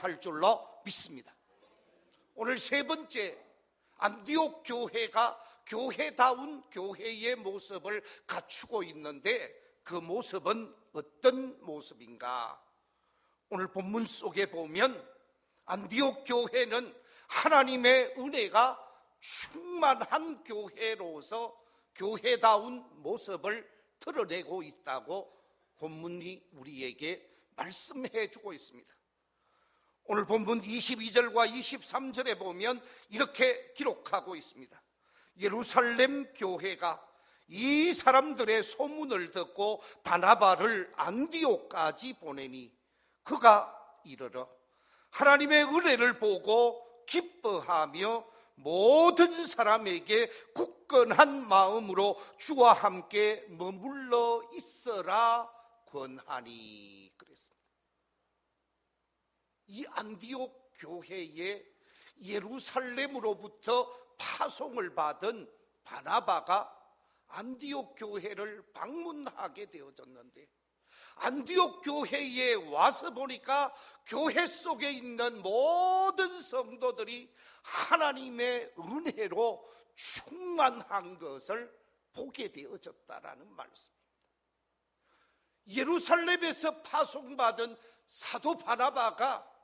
할 줄로 믿습니다. 오늘 세 번째, 안디옥 교회가 교회다운 교회의 모습을 갖추고 있는데 그 모습은 어떤 모습인가? 오늘 본문 속에 보면 안디옥 교회는 하나님의 은혜가 충만한 교회로서 교회다운 모습을 드러내고 있다고 본문이 우리에게 말씀해 주고 있습니다. 오늘 본문 22절과 23절에 보면 이렇게 기록하고 있습니다. 예루살렘 교회가 이 사람들의 소문을 듣고 바나바를 안디옥까지 보내니 그가 이르러 하나님의 은혜를 보고 기뻐하며 모든 사람에게 굳건한 마음으로 주와 함께 머물러 있어라 권하니 그랬습니다. 이 안디옥 교회에 예루살렘으로부터 파송을 받은 바나바가 안디옥 교회를 방문하게 되어졌는데 안디옥 교회에 와서 보니까 교회 속에 있는 모든 성도들이 하나님의 은혜로 충만한 것을 보게 되어졌다라는 말씀입니다. 예루살렘에서 파송받은 사도 바나바가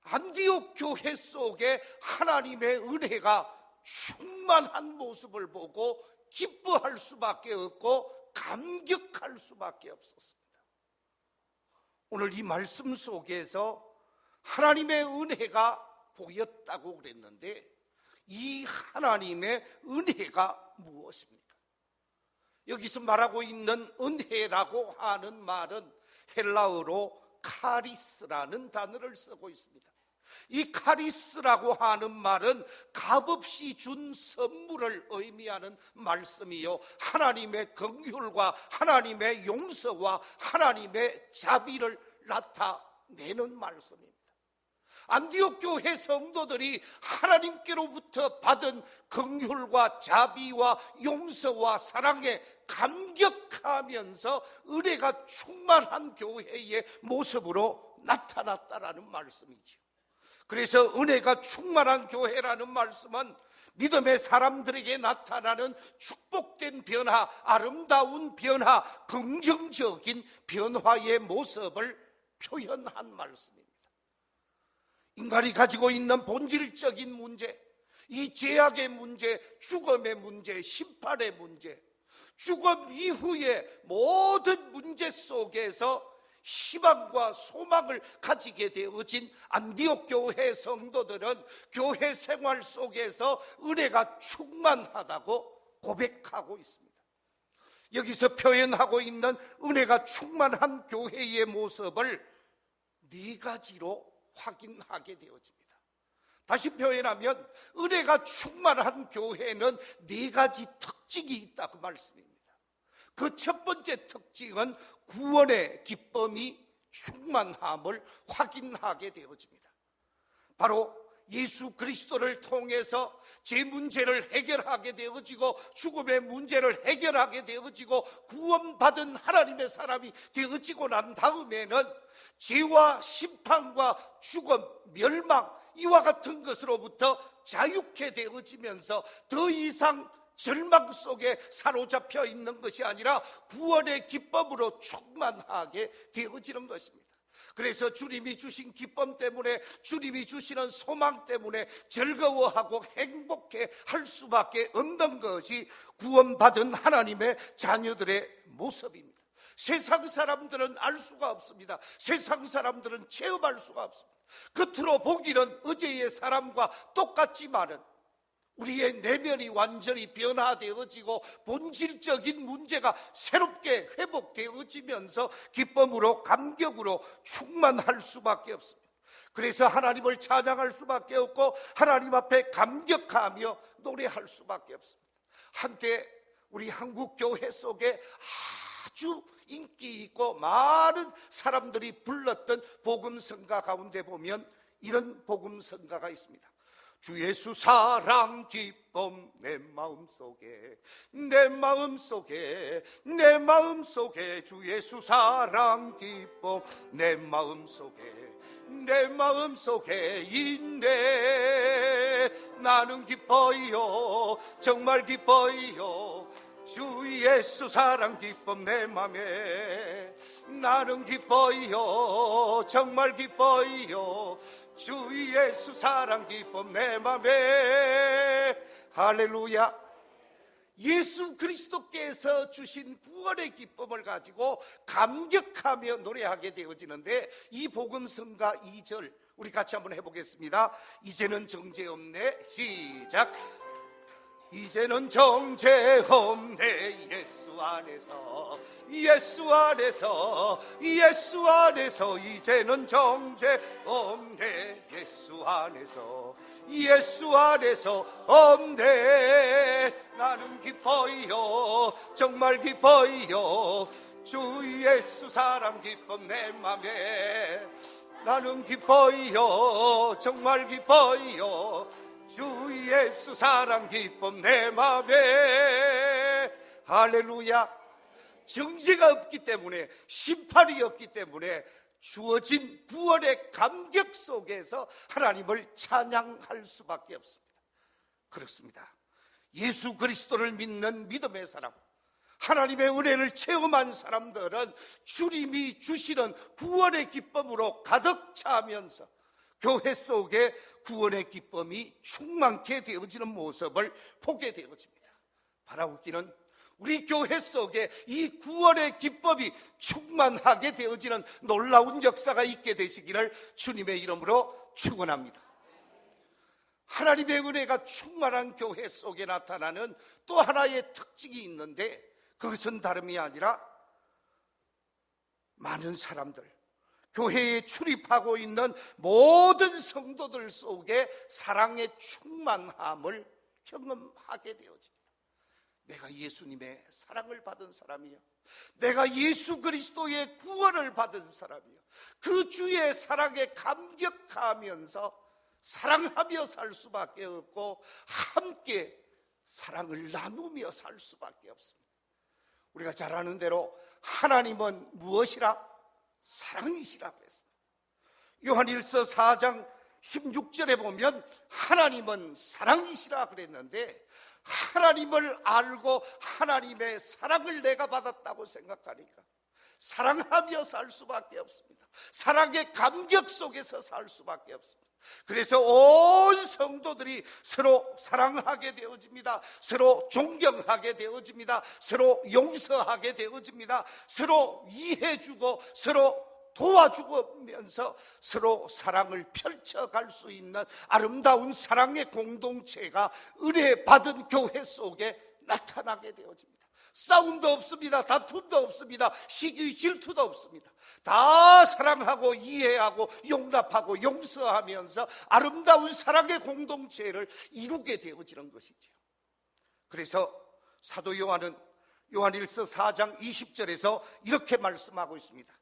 안디옥 교회 속에 하나님의 은혜가 충만한 모습을 보고 기뻐할 수밖에 없고 감격할 수밖에 없었습니다. 오늘 이 말씀 속에서 하나님의 은혜가 보였다고 그랬는데 이 하나님의 은혜가 무엇입니까? 여기서 말하고 있는 은혜라고 하는 말은 헬라어로 카리스라는 단어를 쓰고 있습니다. 이 카리스라고 하는 말은 값없이 준 선물을 의미하는 말씀이요, 하나님의 긍휼과 하나님의 용서와 하나님의 자비를 나타내는 말씀입니다. 안디옥 교회 성도들이 하나님께로부터 받은 긍휼과 자비와 용서와 사랑에 감격하면서 은혜가 충만한 교회의 모습으로 나타났다라는 말씀이죠. 그래서 은혜가 충만한 교회라는 말씀은 믿음의 사람들에게 나타나는 축복된 변화, 아름다운 변화, 긍정적인 변화의 모습을 표현한 말씀입니다. 인간이 가지고 있는 본질적인 문제, 이 죄악의 문제, 죽음의 문제, 심판의 문제, 죽음 이후의 모든 문제 속에서 희망과 소망을 가지게 되어진 안디옥 교회 성도들은 교회 생활 속에서 은혜가 충만하다고 고백하고 있습니다. 여기서 표현하고 있는 은혜가 충만한 교회의 모습을 네 가지로 확인하게 되어집니다. 다시 표현하면 은혜가 충만한 교회는 네 가지 특징이 있다고 말씀입니다. 그 첫 번째 특징은 구원의 기쁨이 충만함을 확인하게 되어집니다. 바로 예수 그리스도를 통해서 제 문제를 해결하게 되어지고 죽음의 문제를 해결하게 되어지고 구원받은 하나님의 사람이 되어지고 난 다음에는 죄와 심판과 죽음, 멸망 이와 같은 것으로부터 자유케 되어지면서 더 이상 절망 속에 사로잡혀 있는 것이 아니라 구원의 기쁨으로 충만하게 되어지는 것입니다. 그래서 주님이 주신 기쁨 때문에, 주님이 주시는 소망 때문에 즐거워하고 행복해 할 수밖에 없는 것이 구원받은 하나님의 자녀들의 모습입니다. 세상 사람들은 알 수가 없습니다. 세상 사람들은 체험할 수가 없습니다. 겉으로 보기는 어제의 사람과 똑같지만은 우리의 내면이 완전히 변화되어지고 본질적인 문제가 새롭게 회복되어지면서 기쁨으로 감격으로 충만할 수밖에 없습니다. 그래서 하나님을 찬양할 수밖에 없고 하나님 앞에 감격하며 노래할 수밖에 없습니다. 한때 우리 한국 교회 속에 아주 인기 있고 많은 사람들이 불렀던 복음성가 가운데 보면 이런 복음성가가 있습니다. 주 예수 사랑 기쁨 내 마음속에 내 마음속에 내 마음속에 주 예수 사랑 기쁨 내 마음속에 내 마음속에 있네. 나는 기뻐요, 정말 기뻐요. 주 예수 사랑 기쁨 내 맘에. 나는 기뻐요, 정말 기뻐요. 주 예수 사랑 기쁨 내 맘에. 할렐루야. 예수 그리스도께서 주신 구원의 기쁨을 가지고 감격하며 노래하게 되어지는데, 이 복음성가 2절 우리 같이 한번 해보겠습니다. 이제는 정죄 없네. 시작. 이제는 정죄 없네. 예수 안에서, 예수 안에서, 예수 안에서. 이제는 정죄 없네. 예수 안에서, 예수 안에서 없네. 나는 기뻐요, 정말 기뻐요. 주 예수 사랑 기쁨 내 맘에. 나는 기뻐요, 정말 기뻐요. 주 예수 사랑 기쁨 내 맘에. 할렐루야. 정죄가 없기 때문에, 심판이 없기 때문에 주어진 구원의 감격 속에서 하나님을 찬양할 수밖에 없습니다. 그렇습니다. 예수 그리스도를 믿는 믿음의 사람, 하나님의 은혜를 체험한 사람들은 주님이 주시는 구원의 기쁨으로 가득 차면서 교회 속에 구원의 기쁨이 충만케 되어지는 모습을 보게 되어집니다. 바라옵기는 우리 교회 속에 이 구원의 기쁨이 충만하게 되어지는 놀라운 역사가 있게 되시기를 주님의 이름으로 축원합니다. 하나님의 은혜가 충만한 교회 속에 나타나는 또 하나의 특징이 있는데, 그것은 다름이 아니라 많은 사람들, 교회에 출입하고 있는 모든 성도들 속에 사랑의 충만함을 경험하게 되어집니다. 내가 예수님의 사랑을 받은 사람이요, 내가 예수 그리스도의 구원을 받은 사람이요, 그 주의 사랑에 감격하면서 사랑하며 살 수밖에 없고, 함께 사랑을 나누며 살 수밖에 없습니다. 우리가 잘 아는 대로 하나님은 무엇이라? 사랑이시라고 했습니다. 요한일서 4장 16절에 보면 하나님은 사랑이시라 그랬는데, 하나님을 알고 하나님의 사랑을 내가 받았다고 생각하니까 사랑하며 살 수밖에 없습니다. 사랑의 감격 속에서 살 수밖에 없습니다. 그래서 온 성도들이 서로 사랑하게 되어집니다. 서로 존경하게 되어집니다. 서로 용서하게 되어집니다. 서로 이해해주고 서로 도와주면서 서로 사랑을 펼쳐갈 수 있는 아름다운 사랑의 공동체가 은혜 받은 교회 속에 나타나게 되어집니다. 싸움도 없습니다. 다툼도 없습니다. 시기 질투도 없습니다. 다 사랑하고 이해하고 용납하고 용서하면서 아름다운 사랑의 공동체를 이루게 되어지는 것이죠. 그래서 사도 요한은 요한일서 4장 20절에서 이렇게 말씀하고 있습니다.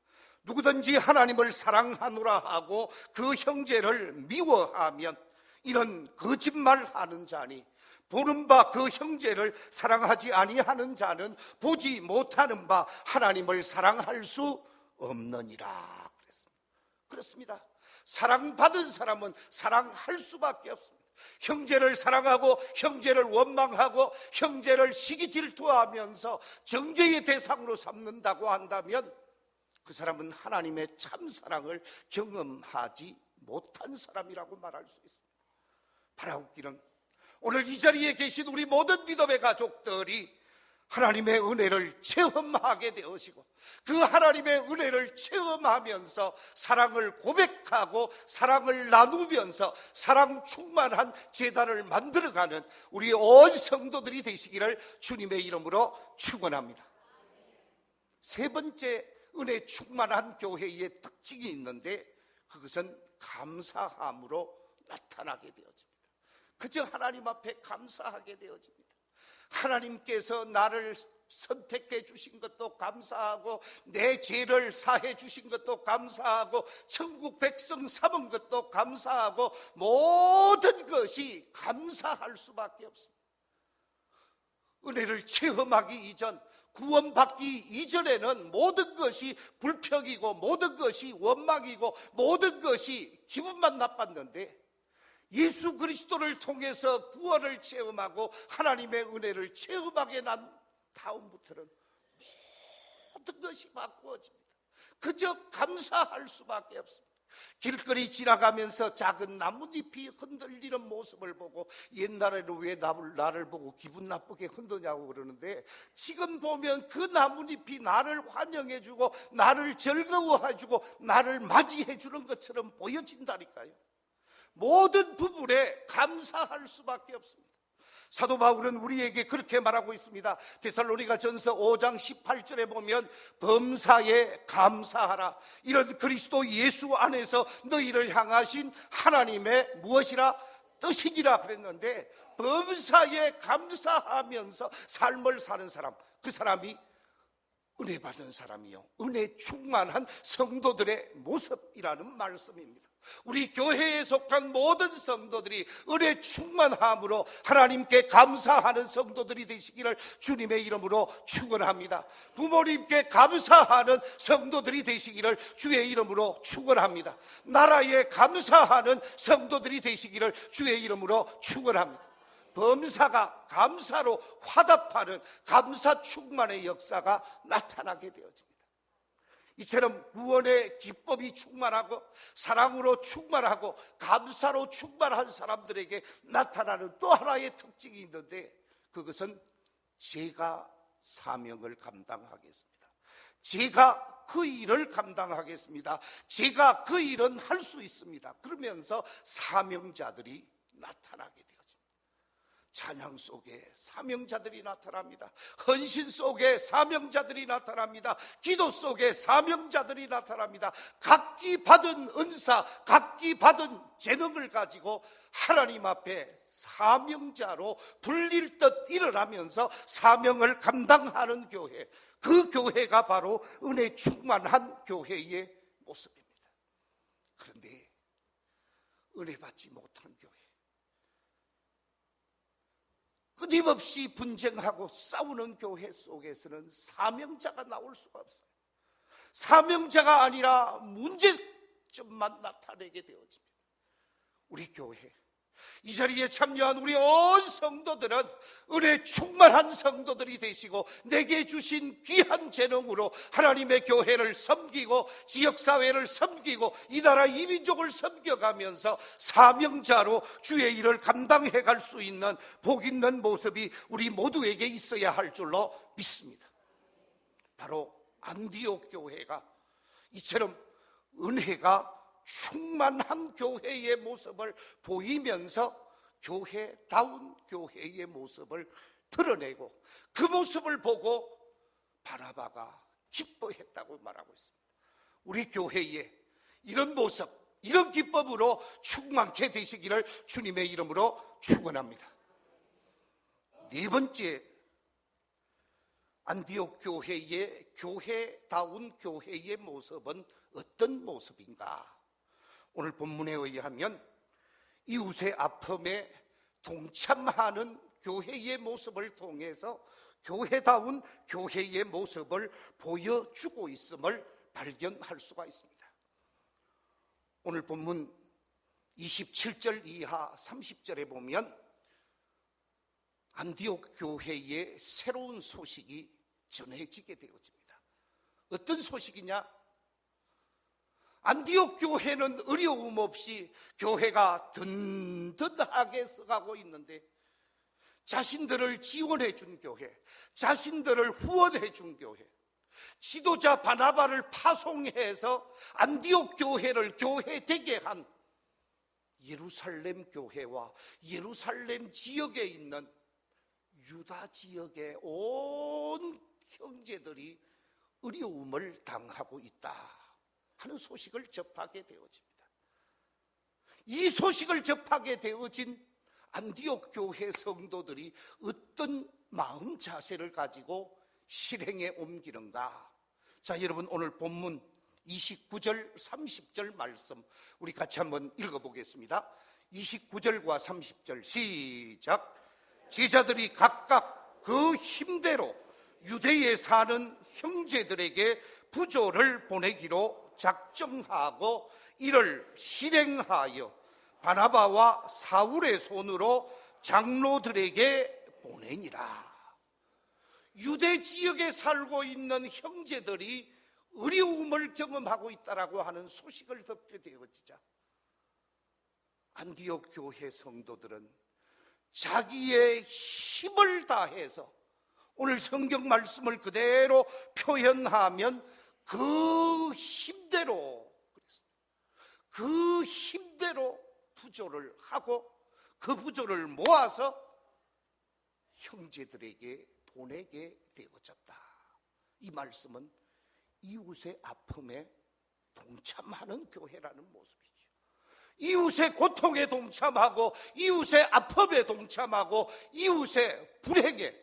누구든지 하나님을 사랑하노라 하고 그 형제를 미워하면 이는 거짓말하는 자니, 보는 바 그 형제를 사랑하지 아니하는 자는 보지 못하는 바 하나님을 사랑할 수 없느니라 그랬습니다. 그렇습니다. 사랑받은 사람은 사랑할 수밖에 없습니다. 형제를 사랑하고 형제를 원망하고 형제를 시기 질투하면서 정죄의 대상으로 삼는다고 한다면 그 사람은 하나님의 참 사랑을 경험하지 못한 사람이라고 말할 수 있습니다. 바라옵기는 오늘 이 자리에 계신 우리 모든 믿음의 가족들이 하나님의 은혜를 체험하게 되시고 그 하나님의 은혜를 체험하면서 사랑을 고백하고 사랑을 나누면서 사랑 충만한 제단을 만들어가는 우리 온 성도들이 되시기를 주님의 이름으로 축원합니다. 세 번째 은혜 충만한 교회의 특징이 있는데, 그것은 감사함으로 나타나게 되어집니다. 그저 하나님 앞에 감사하게 되어집니다. 하나님께서 나를 선택해 주신 것도 감사하고, 내 죄를 사해 주신 것도 감사하고, 천국 백성 삼은 것도 감사하고, 모든 것이 감사할 수밖에 없습니다. 은혜를 체험하기 이전, 구원받기 이전에는 모든 것이 불평이고 모든 것이 원망이고 모든 것이 기분만 나빴는데 예수 그리스도를 통해서 구원을 체험하고 하나님의 은혜를 체험하게 난 다음부터는 모든 것이 바꾸어집니다. 그저 감사할 수밖에 없습니다. 길거리 지나가면서 작은 나뭇잎이 흔들리는 모습을 보고 옛날에는 왜 나를 보고 기분 나쁘게 흔드냐고 그러는데 지금 보면 그 나뭇잎이 나를 환영해주고 나를 즐거워해주고 나를 맞이해주는 것처럼 보여진다니까요. 모든 부분에 감사할 수밖에 없습니다. 사도 바울은 우리에게 그렇게 말하고 있습니다. 데살로니가전서 5장 18절에 보면 범사에 감사하라. 이런 그리스도 예수 안에서 너희를 향하신 하나님의 무엇이라 뜻이니라 그랬는데 범사에 감사하면서 삶을 사는 사람, 그 사람이 은혜 받은 사람이요 은혜 충만한 성도들의 모습이라는 말씀입니다. 우리 교회에 속한 모든 성도들이 은혜 충만함으로 하나님께 감사하는 성도들이 되시기를 주님의 이름으로 축원합니다. 부모님께 감사하는 성도들이 되시기를 주의 이름으로 축원합니다. 나라에 감사하는 성도들이 되시기를 주의 이름으로 축원합니다. 범사가 감사로 화답하는 감사 충만의 역사가 나타나게 되어집니다. 이처럼 구원의 기법이 충만하고 사랑으로 충만하고 감사로 충만한 사람들에게 나타나는 또 하나의 특징이 있는데 그것은 제가 사명을 감당하겠습니다. 제가 그 일을 감당하겠습니다. 제가 그 일은 할 수 있습니다. 그러면서 사명자들이 나타나게 돼요. 찬양 속에 사명자들이 나타납니다. 헌신 속에 사명자들이 나타납니다. 기도 속에 사명자들이 나타납니다. 각기 받은 은사, 각기 받은 재능을 가지고 하나님 앞에 사명자로 불릴 듯 일어나면서 사명을 감당하는 교회, 그 교회가 바로 은혜 충만한 교회의 모습입니다. 그런데 은혜 받지 못한 교회, 끊임없이 분쟁하고 싸우는 교회 속에서는 사명자가 나올 수가 없어요. 사명자가 아니라 문제점만 나타내게 되어집니다. 우리 교회, 이 자리에 참여한 우리 온 성도들은 은혜 충만한 성도들이 되시고 내게 주신 귀한 재능으로 하나님의 교회를 섬기고 지역사회를 섬기고 이 나라 이민족을 섬겨가면서 사명자로 주의 일을 감당해 갈 수 있는 복 있는 모습이 우리 모두에게 있어야 할 줄로 믿습니다. 바로 안디옥 교회가 이처럼 은혜가 충만한 교회의 모습을 보이면서 교회다운 교회의 모습을 드러내고 그 모습을 보고 바나바가 기뻐했다고 말하고 있습니다. 우리 교회에 이런 모습, 이런 기쁨으로 충만케 되시기를 주님의 이름으로 축원합니다. 네 번째, 안디옥 교회의 교회다운 교회의 모습은 어떤 모습인가? 오늘 본문에 의하면 이웃의 아픔에 동참하는 교회의 모습을 통해서 교회다운 교회의 모습을 보여주고 있음을 발견할 수가 있습니다. 오늘 본문 27절 이하 30절에 보면 안디옥 교회의 새로운 소식이 전해지게 되어집니다. 어떤 소식이냐? 안디옥 교회는 어려움 없이 교회가 든든하게 써가고 있는데 자신들을 지원해 준 교회, 자신들을 후원해 준 교회, 지도자 바나바를 파송해서 안디옥 교회를 교회되게 한 예루살렘 교회와 예루살렘 지역에 있는 유다 지역의 온 형제들이 어려움을 당하고 있다 하는 소식을 접하게 되어집니다. 이 소식을 접하게 되어진 안디옥 교회 성도들이 어떤 마음 자세를 가지고 실행에 옮기는가? 자, 여러분 오늘 본문 29절 30절 말씀 우리 같이 한번 읽어보겠습니다. 29절과 30절 시작. 제자들이 각각 그 힘대로 유대에 사는 형제들에게 부조를 보내기로 작정하고 이를 실행하여 바나바와 사울의 손으로 장로들에게 보내니라. 유대 지역에 살고 있는 형제들이 어려움을 경험하고 있다라고 하는 소식을 듣게 되어지자 안디옥 교회 성도들은 자기의 힘을 다해서, 오늘 성경 말씀을 그대로 표현하면 그 힘대로 부조를 하고 그 부조를 모아서 형제들에게 보내게 되어졌다. 이 말씀은 이웃의 아픔에 동참하는 교회라는 모습이죠. 이웃의 고통에 동참하고 이웃의 아픔에 동참하고 이웃의 불행에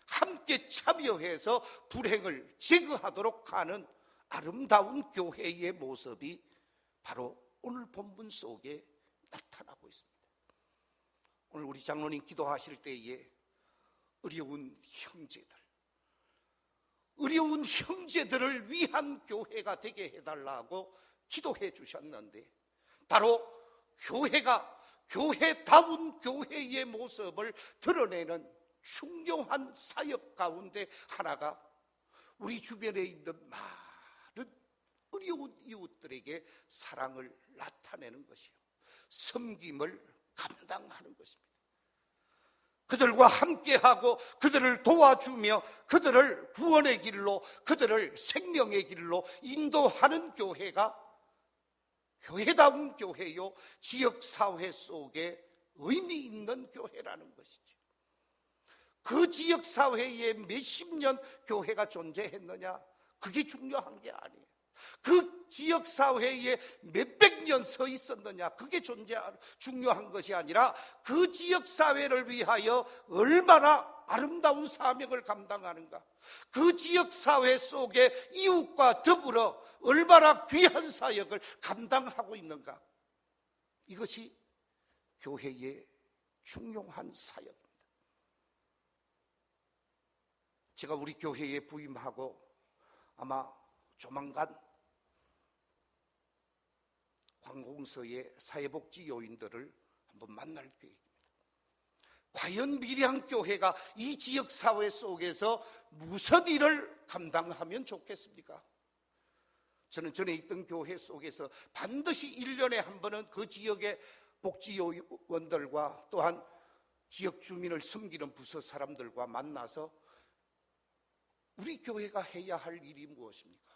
함께 참여해서 불행을 제거하도록 하는 아름다운 교회의 모습이 바로 오늘 본문 속에 나타나고 있습니다. 오늘 우리 장로님 기도하실 때에 어려운 형제들을 위한 교회가 되게 해달라고 기도해 주셨는데, 바로 교회가 교회다운 교회의 모습을 드러내는 중요한 사역 가운데 하나가 우리 주변에 있는 많은 어려운 이웃들에게 사랑을 나타내는 것이요, 섬김을 감당하는 것입니다. 그들과 함께하고 그들을 도와주며 그들을 구원의 길로, 그들을 생명의 길로 인도하는 교회가 교회다운 교회요, 지역사회 속에 의미 있는 교회라는 것이죠. 그 지역사회에 몇십 년 교회가 존재했느냐, 그게 중요한 게 아니에요. 그 지역사회에 몇백 년 서 있었느냐, 그게 중요한 것이 아니라 그 지역사회를 위하여 얼마나 아름다운 사명을 감당하는가, 그 지역사회 속에 이웃과 더불어 얼마나 귀한 사역을 감당하고 있는가, 이것이 교회의 중요한 사역입니다. 제가 우리 교회에 부임하고 아마 조만간 관공서의 사회복지 요인들을 한번 만날 계획입니다. 과연 밀양교회가 이 지역사회 속에서 무슨 일을 감당하면 좋겠습니까? 저는 전에 있던 교회 속에서 반드시 1년에 한 번은 그 지역의 복지요원들과 또한 지역 주민을 섬기는 부서 사람들과 만나서 우리 교회가 해야 할 일이 무엇입니까?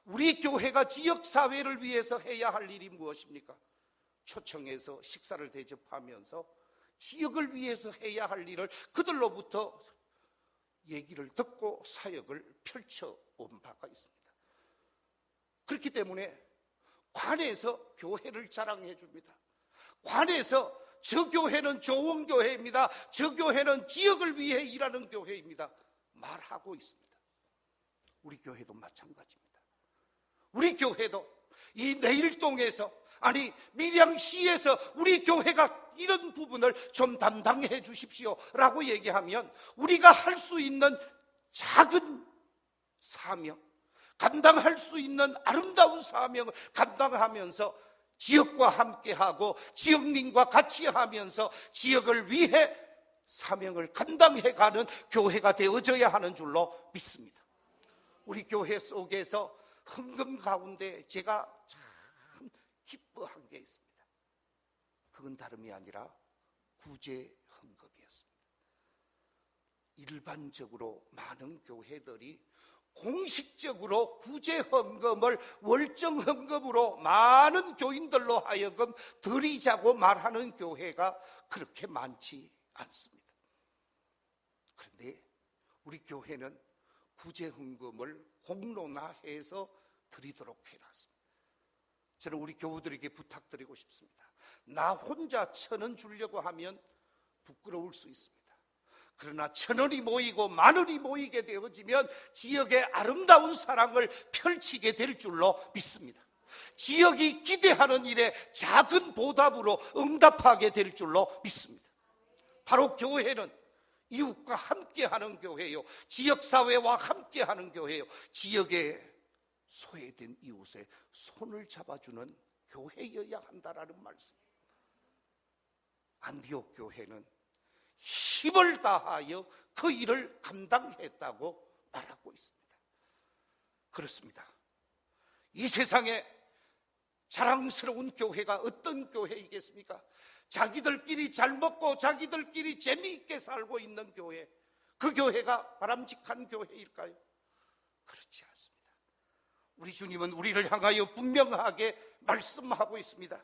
우리 교회가 지역사회를 위해서 해야 할 일이 무엇입니까? 초청해서 식사를 대접하면서 지역을 위해서 해야 할 일을 그들로부터 얘기를 듣고 사역을 펼쳐온 바가 있습니다. 그렇기 때문에 관에서 교회를 자랑해 줍니다. 관에서 저 교회는 좋은 교회입니다, 저 교회는 지역을 위해 일하는 교회입니다, 말하고 있습니다. 우리 교회도 마찬가지입니다. 우리 교회도 이 내일동에서, 아니 밀양시에서 우리 교회가 이런 부분을 좀 담당해 주십시오 라고 얘기하면 우리가 할 수 있는 작은 사명, 감당할 수 있는 아름다운 사명을 감당하면서 지역과 함께하고 지역민과 같이 하면서 지역을 위해 사명을 감당해가는 교회가 되어져야 하는 줄로 믿습니다. 우리 교회 속에서 헌금 가운데 제가 참 기뻐한 게 있습니다. 그건 다름이 아니라 구제 헌금이었습니다. 일반적으로 많은 교회들이 공식적으로 구제 헌금을 월정 헌금으로 많은 교인들로 하여금 드리자고 말하는 교회가 그렇게 많지 않습니다. 그런데 우리 교회는 구제 헌금을 공론화해서 드리도록 해놨습니다. 저는 우리 교우들에게 부탁드리고 싶습니다. 나 혼자 1,000원 주려고 하면 부끄러울 수 있습니다. 그러나 1,000원이 모이고 10,000원이 모이게 되어지면 지역의 아름다운 사랑을 펼치게 될 줄로 믿습니다. 지역이 기대하는 일에 작은 보답으로 응답하게 될 줄로 믿습니다. 바로 교회는 이웃과 함께하는 교회요, 지역사회와 함께하는 교회요, 지역에 소외된 이웃의 손을 잡아주는 교회여야 한다라는 말씀. 안디옥 교회는 힘을 다하여 그 일을 감당했다고 말하고 있습니다. 그렇습니다. 이 세상에 자랑스러운 교회가 어떤 교회이겠습니까? 자기들끼리 잘 먹고 자기들끼리 재미있게 살고 있는 교회, 그 교회가 바람직한 교회일까요? 그렇지 않습니다. 우리 주님은 우리를 향하여 분명하게 말씀하고 있습니다.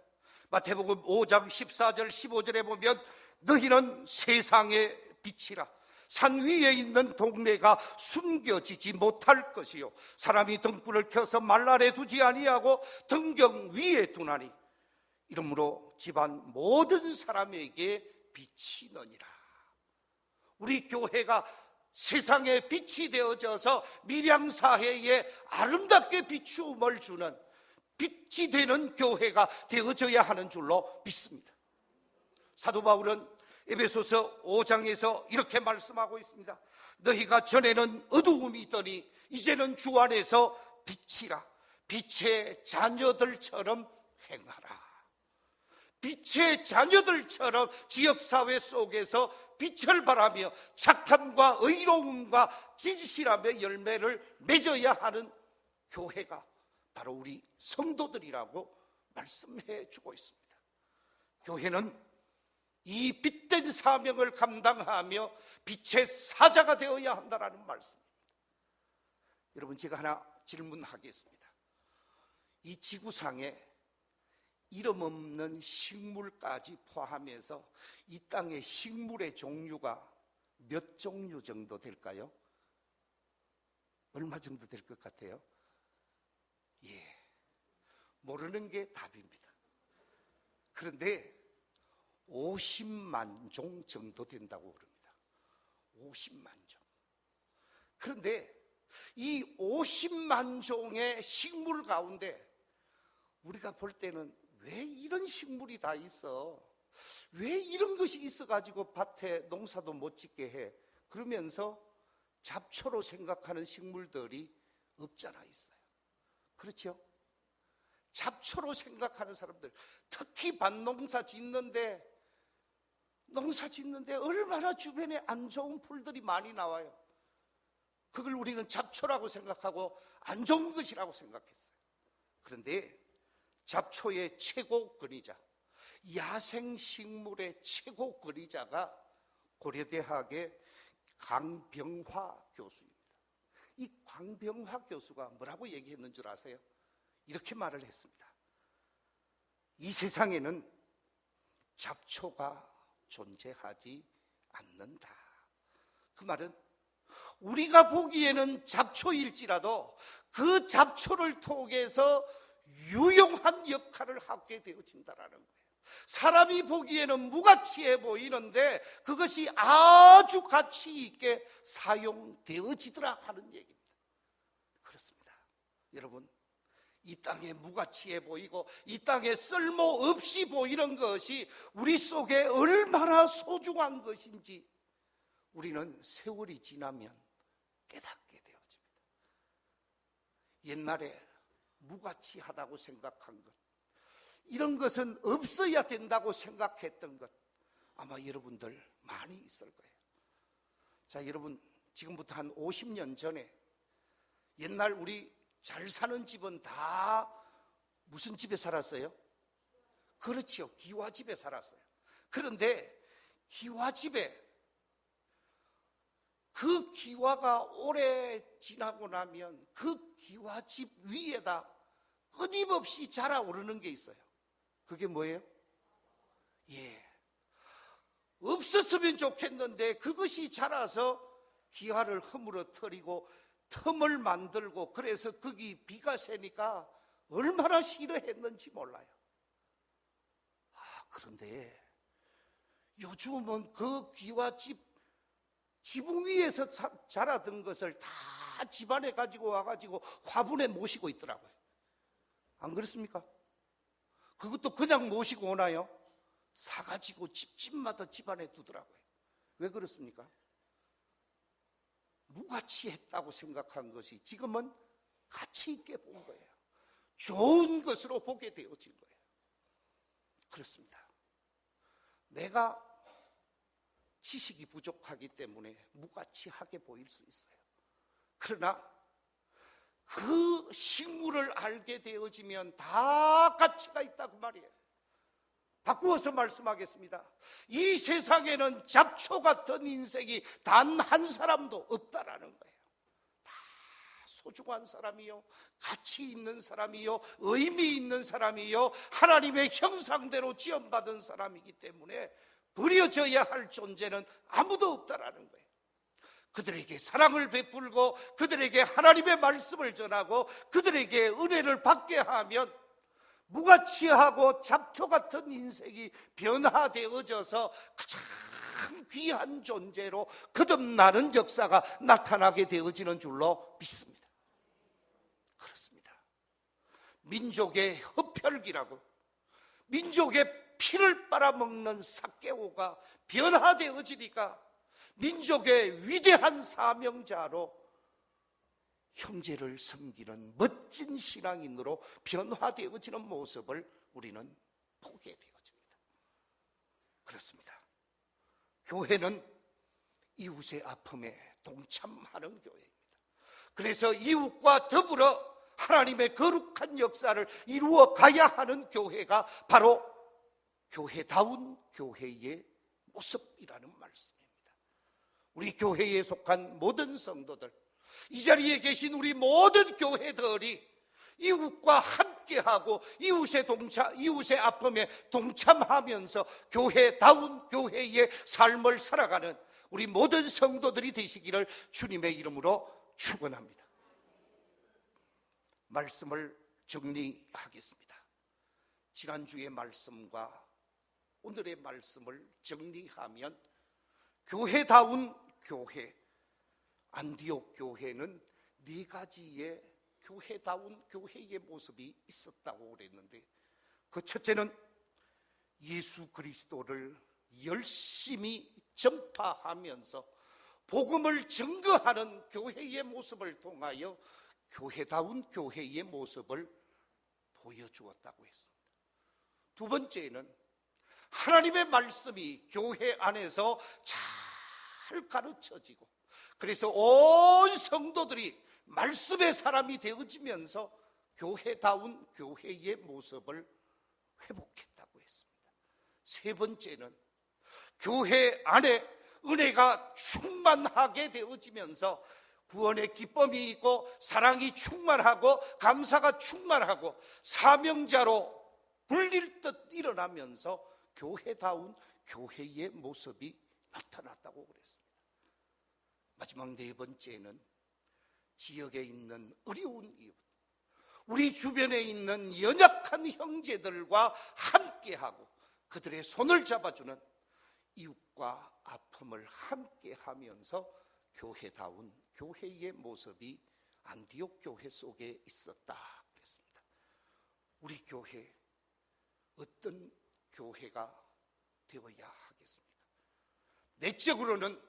마태복음 5장 14절 15절에 보면 너희는 세상의 빛이라. 산 위에 있는 동네가 숨겨지지 못할 것이요, 사람이 등불을 켜서 말 아래 두지 아니하고 등경 위에 두나니 이러므로 집안 모든 사람에게 빛이 너니라. 우리 교회가 세상에 빛이 되어져서 밀양사회에 아름답게 비추음을 주는 빛이 되는 교회가 되어져야 하는 줄로 믿습니다. 사도 바울은 에베소서 5장에서 이렇게 말씀하고 있습니다. 너희가 전에는 어두움이 있더니 이제는 주 안에서 빛이라. 빛의 자녀들처럼 행하라. 빛의 자녀들처럼 지역사회 속에서 빛을 발하며 착함과 의로움과 진실함의 열매를 맺어야 하는 교회가 바로 우리 성도들이라고 말씀해 주고 있습니다. 교회는 이 빛된 사명을 감당하며 빛의 사자가 되어야 한다는 말씀입니다. 여러분, 제가 하나 질문하겠습니다. 이 지구상에 이름 없는 식물까지 포함해서 이 땅의 식물의 종류가 몇 종류 정도 될까요? 얼마 정도 될 것 같아요? 모르는 게 답입니다. 그런데 50만 종 정도 된다고 그럽니다. 50만 종. 그런데 이 50만 종의 식물 가운데 우리가 볼 때는 왜 이런 식물이 다 있어? 왜 이런 것이 있어가지고 밭에 농사도 못 짓게 해? 그러면서 잡초로 생각하는 식물들이 없잖아 있어요. 그렇죠? 잡초로 생각하는 사람들, 특히 밭농사 짓는데 얼마나 주변에 안 좋은 풀들이 많이 나와요. 그걸 우리는 잡초라고 생각하고 안 좋은 것이라고 생각했어요. 그런데 잡초의 최고 권위자, 야생식물의 최고 권위자가 고려대학의 강병화 교수입니다. 이 강병화 교수가 뭐라고 얘기했는 줄 아세요? 이렇게 말을 했습니다. 이 세상에는 잡초가 존재하지 않는다. 그 말은 우리가 보기에는 잡초일지라도 그 잡초를 통해서 유용한 역할을 하게 되어진다라는 거예요. 사람이 보기에는 무가치해 보이는데 그것이 아주 가치 있게 사용되어지더라 하는 얘기입니다. 그렇습니다. 여러분, 이 땅에 무가치해 보이고 이 땅에 쓸모없이 보이는 것이 우리 속에 얼마나 소중한 것인지 우리는 세월이 지나면 깨닫게 되어집니다. 옛날에 무가치하다고 생각한 것, 이런 것은 없어야 된다고 생각했던 것, 아마 여러분들 많이 있을 거예요. 자, 여러분, 지금부터 한 50년 전에 옛날 우리 잘 사는 집은 다 무슨 집에 살았어요? 그렇지요, 기와집에 살았어요. 그런데 기와집에 그 기와가 오래 지나고 나면 그 기와집 위에다 끊임없이 자라오르는 게 있어요. 그게 뭐예요? 없었으면 좋겠는데 그것이 자라서 기와를 허물어뜨리고 틈을 만들고, 그래서 거기 비가 새니까 얼마나 싫어했는지 몰라요. 그런데 요즘은 그 기와집 지붕 위에서 자라던 것을 다 집안에 가지고 와가지고 화분에 모시고 있더라고요. 안 그렇습니까? 그것도 그냥 모시고 오나요? 사가지고 집집마다 집안에 두더라고요. 왜 그렇습니까? 무가치했다고 생각한 것이 지금은 가치 있게 본 거예요. 좋은 것으로 보게 되어진 거예요. 그렇습니다. 내가 지식이 부족하기 때문에 무가치하게 보일 수 있어요. 그러나 그 식물을 알게 되어지면 다 가치가 있다고 말이에요. 바꾸어서 말씀하겠습니다. 이 세상에는 잡초 같은 인생이 단 한 사람도 없다라는 거예요. 다 소중한 사람이요, 가치 있는 사람이요, 의미 있는 사람이요, 하나님의 형상대로 지음받은 사람이기 때문에 버려져야 할 존재는 아무도 없다라는 거예요. 그들에게 사랑을 베풀고 그들에게 하나님의 말씀을 전하고 그들에게 은혜를 받게 하면 무가치하고 잡초 같은 인생이 변화되어져서 가장 귀한 존재로 거듭나는 역사가 나타나게 되어지는 줄로 믿습니다. 그렇습니다. 민족의 흡혈귀라고, 민족의 피를 빨아먹는 삭개오가 변화되어지니까 민족의 위대한 사명자로 형제를 섬기는 멋진 신앙인으로 변화되어지는 모습을 우리는 보게 되어집니다. 그렇습니다. 교회는 이웃의 아픔에 동참하는 교회입니다. 그래서 이웃과 더불어 하나님의 거룩한 역사를 이루어 가야 하는 교회가 바로 교회다운 교회의 모습이라는 말씀입니다. 우리 교회에 속한 모든 성도들, 이 자리에 계신 우리 모든 교회들이 이웃과 함께하고 이웃의 아픔에 동참하면서 교회다운 교회의 삶을 살아가는 우리 모든 성도들이 되시기를 주님의 이름으로 축원합니다. 말씀을 정리하겠습니다. 지난주의 말씀과 오늘의 말씀을 정리하면 교회다운 교회, 안디옥 교회는 네 가지의 교회다운 교회의 모습이 있었다고 그랬는데, 그 첫째는 예수 그리스도를 열심히 전파하면서 복음을 증거하는 교회의 모습을 통하여 교회다운 교회의 모습을 보여주었다고 했습니다. 두 번째는 하나님의 말씀이 교회 안에서 잘 가르쳐지고, 그래서 온 성도들이 말씀의 사람이 되어지면서 교회다운 교회의 모습을 회복했다고 했습니다. 세 번째는 교회 안에 은혜가 충만하게 되어지면서 구원의 기쁨이 있고 사랑이 충만하고 감사가 충만하고 사명자로 불릴 듯 일어나면서 교회다운 교회의 모습이 나타났다고 그랬습니다. 마지막 네 번째는 지역에 있는 어려운 이웃, 우리 주변에 있는 연약한 형제들과 함께하고 그들의 손을 잡아주는 이웃과 아픔을 함께하면서 교회다운 교회의 모습이 안디옥 교회 속에 있었다 그랬습니다. 우리 교회 어떤 교회가 되어야 하겠습니까? 내적으로는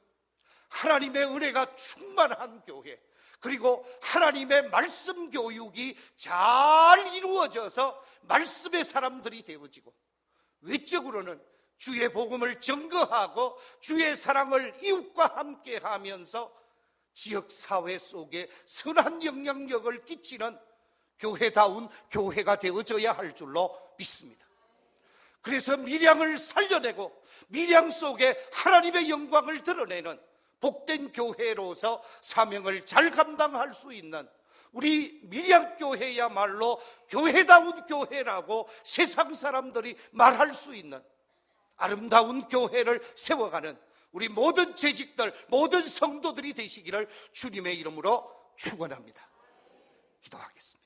하나님의 은혜가 충만한 교회, 그리고 하나님의 말씀 교육이 잘 이루어져서 말씀의 사람들이 되어지고, 외적으로는 주의 복음을 증거하고 주의 사랑을 이웃과 함께 하면서 지역사회 속에 선한 영향력을 끼치는 교회다운 교회가 되어져야 할 줄로 믿습니다. 그래서 밀양을 살려내고 밀양 속에 하나님의 영광을 드러내는 복된 교회로서 사명을 잘 감당할 수 있는 우리 밀양교회야말로 교회다운 교회라고 세상 사람들이 말할 수 있는 아름다운 교회를 세워가는 우리 모든 재직들, 모든 성도들이 되시기를 주님의 이름으로 축원합니다. 기도하겠습니다.